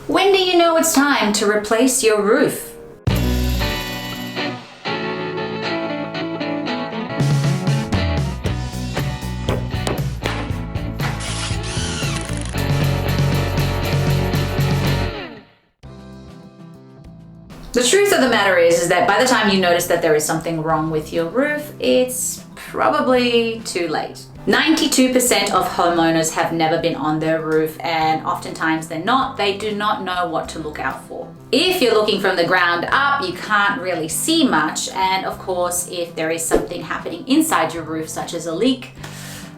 When do you know it's time to replace your roof? The truth of the matter is that by the time you notice that there is something wrong with your roof, it's probably too late. 92% of homeowners have never been on their roof, and oftentimes they do not know what to look out for. If you're looking from the ground up, you can't really see much, and of course, if there is something happening inside your roof, such as a leak,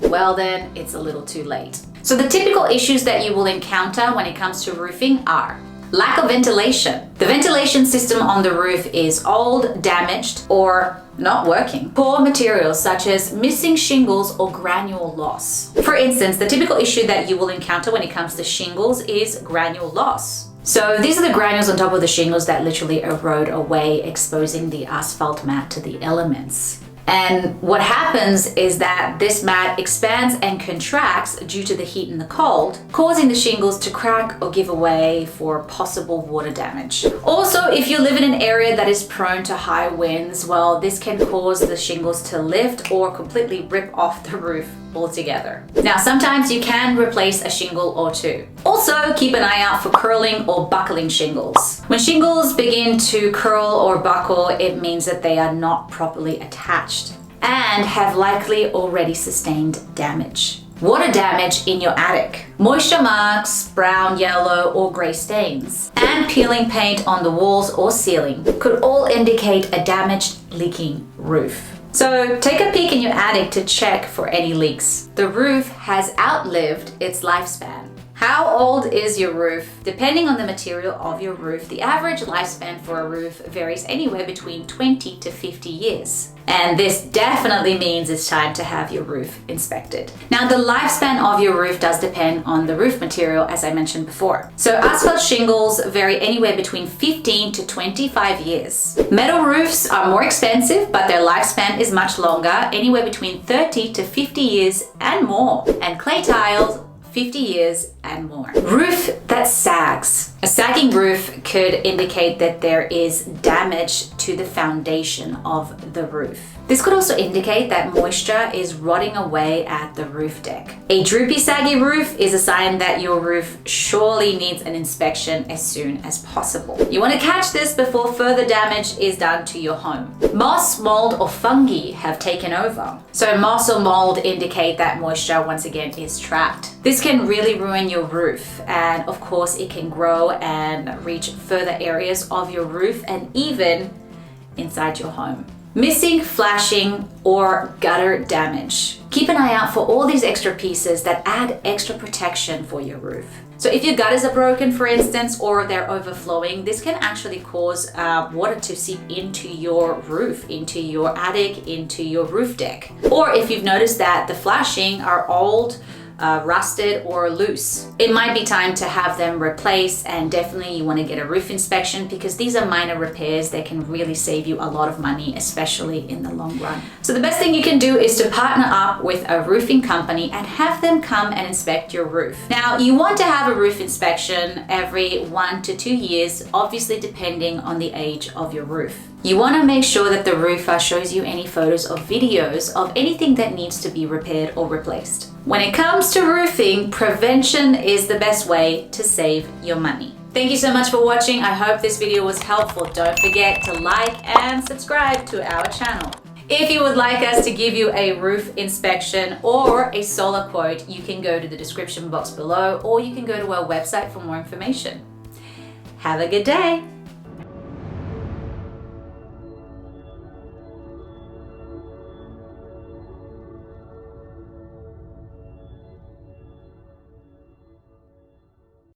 well then it's a little too late. So the typical issues that you will encounter when it comes to roofing are lack of ventilation. The ventilation system on the roof is old, damaged, or not working. Poor materials such as missing shingles or granule loss. For instance, the typical issue that you will encounter when it comes to shingles is granule loss. So these are the granules on top of the shingles that literally erode away, exposing the asphalt mat to the elements. And what happens is that this mat expands and contracts due to the heat and the cold, causing the shingles to crack or give away for possible water damage. Also, if you live in an area that is prone to high winds, well, this can cause the shingles to lift or completely rip off the roof altogether. Now, sometimes you can replace a shingle or two. Also, keep an eye out for curling or buckling shingles. When shingles begin to curl or buckle, it means that they are not properly attached and have likely already sustained damage. Water damage in your attic, moisture marks, brown, yellow, or gray stains, and peeling paint on the walls or ceiling could all indicate a damaged, leaking roof. So take a peek in your attic to check for any leaks. The roof has outlived its lifespan. How old is your roof? Depending on the material of your roof, the average lifespan for a roof varies anywhere between 20 to 50 years. And this definitely means it's time to have your roof inspected. Now, the lifespan of your roof does depend on the roof material, as I mentioned before. So asphalt shingles vary anywhere between 15 to 25 years. Metal roofs are more expensive, but their lifespan is much longer, anywhere between 30 to 50 years and more. And clay tiles, 50 years and more. Roof that sags. A sagging roof could indicate that there is damage to the foundation of the roof. This could also indicate that moisture is rotting away at the roof deck. A droopy, saggy roof is a sign that your roof surely needs an inspection as soon as possible. You want to catch this before further damage is done to your home. Moss, mold, or fungi have taken over. So moss or mold indicate that moisture once again is trapped. This can really ruin your roof, and of course it can grow and reach further areas of your roof and even inside your home. Missing, flashing, or gutter damage. Keep an eye out for all these extra pieces that add extra protection for your roof. So if your gutters are broken, for instance, or they're overflowing, this can actually cause water to seep into your roof, into your attic, into your roof deck. Or if you've noticed that the flashing are old, rusted, or loose, it might be time to have them replaced, and definitely you want to get a roof inspection because these are minor repairs that can really save you a lot of money, especially in the long run. So the best thing you can do is to partner up with a roofing company and have them come and inspect your roof. Now, you want to have a roof inspection every 1 to 2 years, obviously depending on the age of your roof. You want to make sure that the roofer shows you any photos or videos of anything that needs to be repaired or replaced. When it comes to roofing, prevention is the best way to save your money. Thank you so much for watching. I hope this video was helpful. Don't forget to like and subscribe to our channel. If you would like us to give you a roof inspection or a solar quote, you can go to the description box below, or you can go to our website for more information. Have a good day.